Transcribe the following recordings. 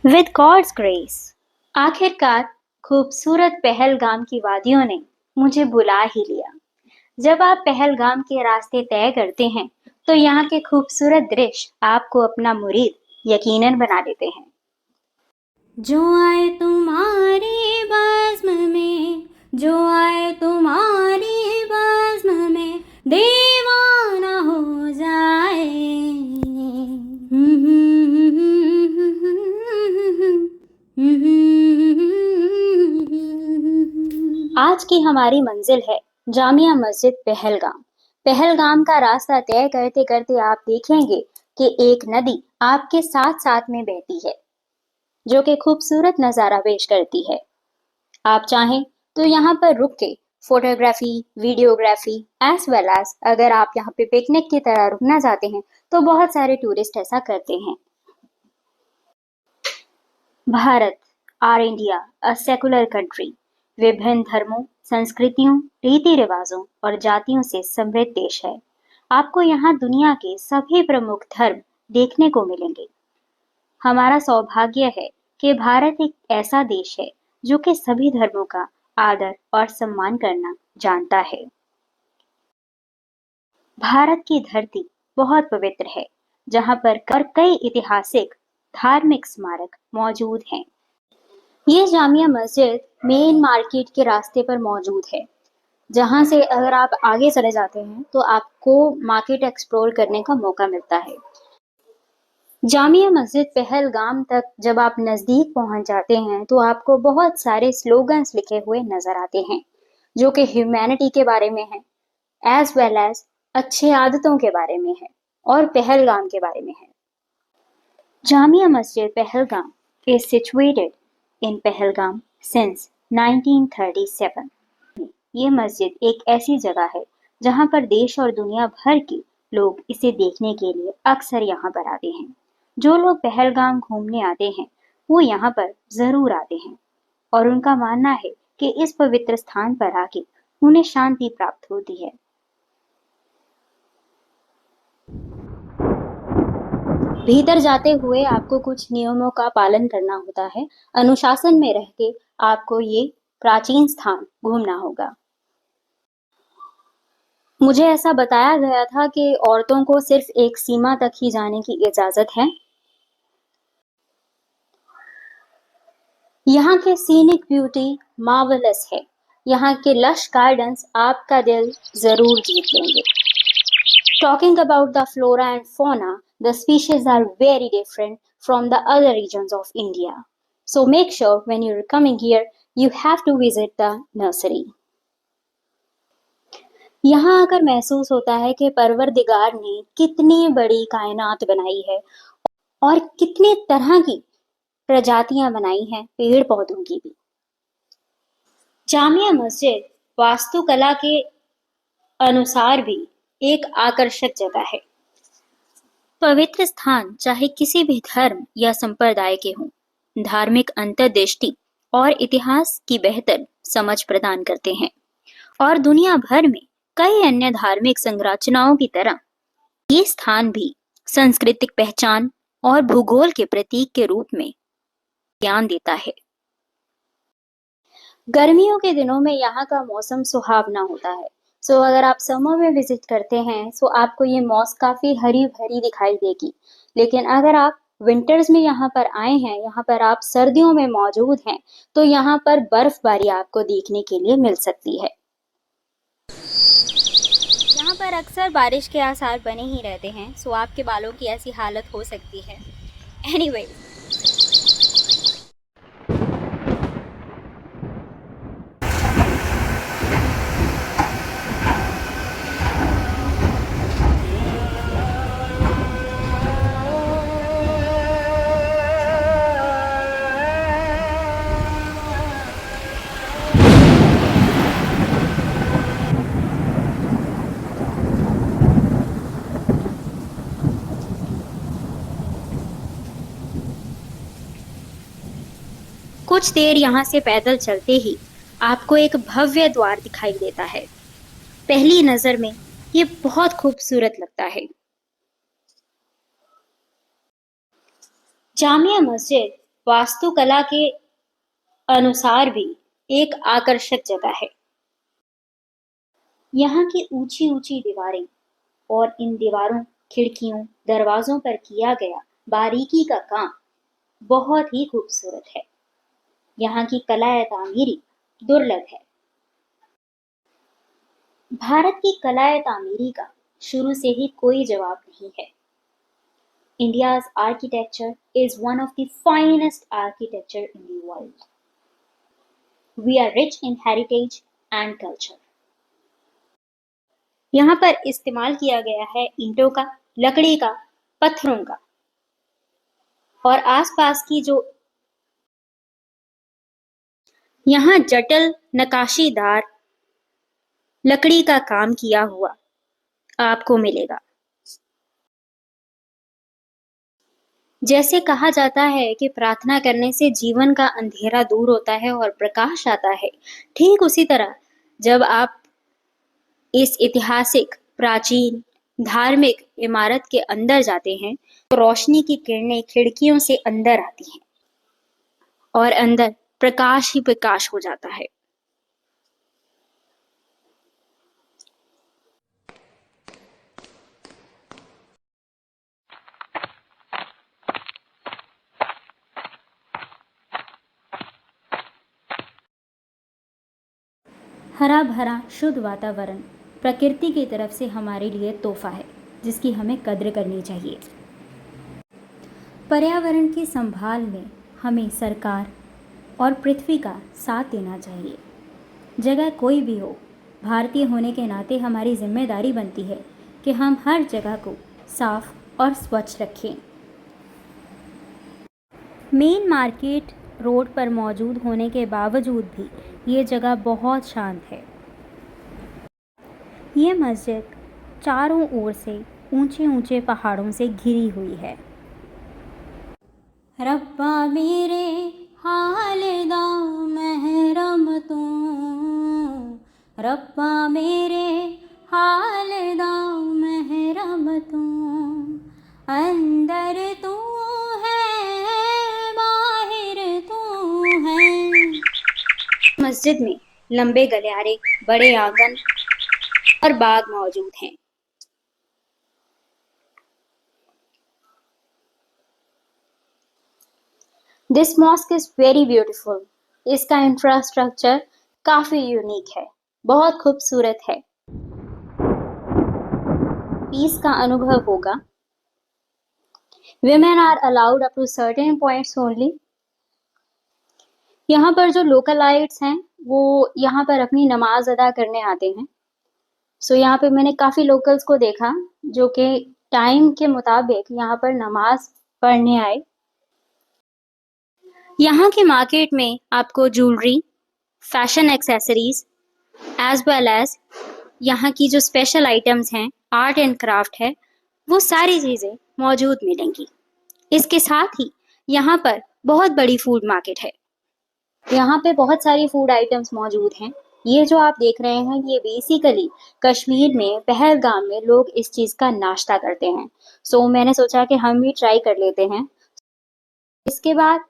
With God's grace आखिरकार खूबसूरत पहलगाम की वादियों ने मुझे बुला ही लिया। जब आप पहलगाम के रास्ते तय करते हैं तो यहाँ के खूबसूरत दृश्य आपको अपना मुरीद यकीनन बना देते हैं। जो आए तुम्हारी बज़्म में, जो आए तुम्हारी बज़्म में, दीवाना हो जाए। आज की हमारी मंजिल है जामिया मस्जिद पहलगाम। पहलगाम का रास्ता तय करते करते आप देखेंगे कि एक नदी आपके साथ साथ में बहती है जो कि खूबसूरत नजारा पेश करती है। आप चाहें तो यहाँ पर रुक के photography, videography as well as अगर आप यहाँ पे पिकनिक की तरह रुकना चाहते हैं तो बहुत सारे टूरिस्ट ऐसा करते हैं। भारत, आर इंडिया, अ सेकुलर कंट्री, विभिन्न धर्मों, संस्कृतियों, रीति रिवाजों और जातियों से समृद्ध देश है। आपको यहाँ दुनिया के सभी प्रमुख धर्म देखने को मिलेंगे। हमारा सौभाग्य है कि भारत एक ऐसा देश है जो कि सभी धर्मों का आदर और सम्मान करना जानता है। भारत की धरती बहुत पवित्र है जहाँ पर कई ऐतिहासिक धार्मिक स्मारक मौजूद हैं। ये जामिया मस्जिद मेन मार्केट के रास्ते पर मौजूद है, जहाँ से अगर आप आगे चले जाते हैं तो आपको मार्केट एक्सप्लोर करने का मौका मिलता है। जामिया मस्जिद पहलगाम तक जब आप नजदीक पहुंच जाते हैं तो आपको बहुत सारे स्लोगन्स लिखे हुए नजर आते हैं जो कि ह्यूमैनिटी के बारे में है एज वेल एज अच्छे आदतों के बारे में है और पहलगाम के बारे में है। Jamia Masjid Pahalgam is situated in Pahalgam since 1937। ये मस्जिद एक ऐसी जगह है जहाँ पर देश और दुनिया भर के लोग इसे देखने के लिए अक्सर यहाँ पर आते हैं। जो लोग पहलगाम घूमने आते हैं वो यहाँ पर जरूर आते हैं और उनका मानना है कि इस पवित्र स्थान पर आके उन्हें शांति प्राप्त होती है। भीतर जाते हुए आपको कुछ नियमों का पालन करना होता है। अनुशासन में रह के आपको ये प्राचीन स्थान घूमना होगा। मुझे ऐसा बताया गया था कि औरतों को सिर्फ एक सीमा तक ही जाने की इजाजत है। यहाँ के सीनिक ब्यूटी मार्वेलस है। यहाँ के लश गार्डन्स आपका दिल जरूर जीत लेंगे। Talking about the flora and fauna, the species are very different from the other regions of India. So make sure when you're coming here, you have to visit the nursery. यहाँ आकर महसूस होता है कि परवरदिगार ने कितनी बड़ी कायनात बनाई है और कितने तरह की प्रजातियां बनाई हैं पेड़ पौधों की भी। जामिया मस्जिद वास्तुकला के अनुसार भी एक आकर्षक जगह है। पवित्र स्थान चाहे किसी भी धर्म या संप्रदाय के हों, धार्मिक अंतर्दृष्टि और इतिहास की बेहतर समझ प्रदान करते हैं और दुनिया भर में कई अन्य धार्मिक संरचनाओं की तरह ये स्थान भी सांस्कृतिक पहचान और भूगोल के प्रतीक के रूप में ज्ञान देता है। गर्मियों के दिनों में यहाँ का मौसम सुहावना होता है। सो अगर आप समर में विजिट करते हैं तो आपको ये मौस काफी हरी भरी दिखाई देगी। लेकिन अगर आप विंटर्स में यहाँ पर आए हैं, यहाँ पर आप सर्दियों में मौजूद हैं, तो यहाँ पर बर्फबारी आपको देखने के लिए मिल सकती है। यहाँ पर अक्सर बारिश के आसार बने ही रहते हैं, सो आपके बालों की ऐसी हालत हो सकती है। एनीवे, कुछ देर यहाँ से पैदल चलते ही आपको एक भव्य द्वार दिखाई देता है। पहली नजर में ये बहुत खूबसूरत लगता है। जामिया मस्जिद वास्तुकला के अनुसार भी एक आकर्षक जगह है। यहाँ की ऊंची ऊंची दीवारें और इन दीवारों, खिड़कियों, दरवाजों पर किया गया बारीकी का काम बहुत ही खूबसूरत है। यहाँ की कला तामीरी दुर्लभ है। भारत की कला तामीरी का शुरू से ही कोई जवाब नहीं है। India's architecture is one of the finest architecture in the world. We are rich in heritage and culture. यहाँ पर इस्तेमाल किया गया है ईंटों का, लकड़ी का, पत्थरों का और आसपास की जो यहाँ जटिल नकाशीदार लकड़ी का काम किया हुआ आपको मिलेगा। जैसे कहा जाता है कि प्रार्थना करने से जीवन का अंधेरा दूर होता है और प्रकाश आता है, ठीक उसी तरह जब आप इस ऐतिहासिक, प्राचीन, धार्मिक इमारत के अंदर जाते हैं तो रोशनी की किरणें खिड़कियों से अंदर आती हैं और अंदर प्रकाश ही प्रकाश हो जाता है। हरा भरा शुद्ध वातावरण प्रकृति की तरफ से हमारे लिए तोहफा है जिसकी हमें कद्र करनी चाहिए। पर्यावरण की संभाल में हमें सरकार और पृथ्वी का साथ देना चाहिए। जगह कोई भी हो, भारतीय होने के नाते हमारी जिम्मेदारी बनती है कि हम हर जगह को साफ और स्वच्छ रखें। मेन मार्केट रोड पर मौजूद होने के बावजूद भी ये जगह बहुत शांत है। ये मस्जिद चारों ओर से ऊंचे ऊंचे पहाड़ों से घिरी हुई है। रब्बा मेरे हाल दा महरम तू, रब्बा मेरे हाल दा महरम तू, अंदर तू मस्जिद में लंबे गलियारे, बड़े आंगन और बाग मौजूद हैं। This mosque is very beautiful. इसका इंफ्रास्ट्रक्चर काफी यूनिक है, बहुत खूबसूरत है। पीस का अनुभव होगा। Women are allowed up to certain points only. यहाँ पर जो लोकलाइट्स हैं वो यहाँ पर अपनी नमाज अदा करने आते हैं। सो यहाँ पे मैंने काफ़ी लोकल्स को देखा जो कि टाइम के मुताबिक यहाँ पर नमाज पढ़ने आए। यहाँ के मार्केट में आपको jewellery, fashion accessories as well as यहाँ की जो स्पेशल आइटम्स हैं, आर्ट एंड क्राफ्ट है, वो सारी चीज़ें मौजूद मिलेंगी। इसके साथ ही यहाँ पर बहुत बड़ी फूड मार्केट है। यहाँ पे बहुत सारी फूड आइटम्स मौजूद हैं। ये जो आप देख रहे हैं ये बेसिकली कश्मीर में पहलगाम में लोग इस चीज़ का नाश्ता करते हैं। सो मैंने सोचा कि हम भी ट्राई कर लेते हैं। इसके बाद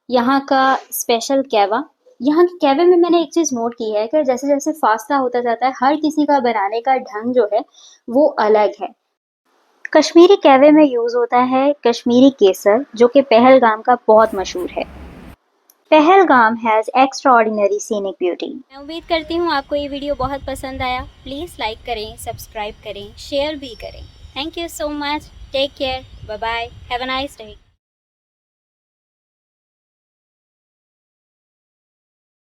यहाँ का स्पेशल कहवा। यहाँ के कहवे में मैंने एक चीज़ नोट की है कि जैसे जैसे फासला होता जाता है हर किसी का बनाने का ढंग जो है वो अलग है। कश्मीरी कहवे में यूज़ होता है कश्मीरी केसर जो कि पहलगाम का बहुत मशहूर है। Pahalgam has extraordinary scenic beauty. मैं उम्मीद करती हूँ आपको ये वीडियो बहुत पसंद आया। प्लीज़ लाइक करें, सब्सक्राइब करें, शेयर भी करें। Thank you so much. Take care. Bye bye. Have a nice day.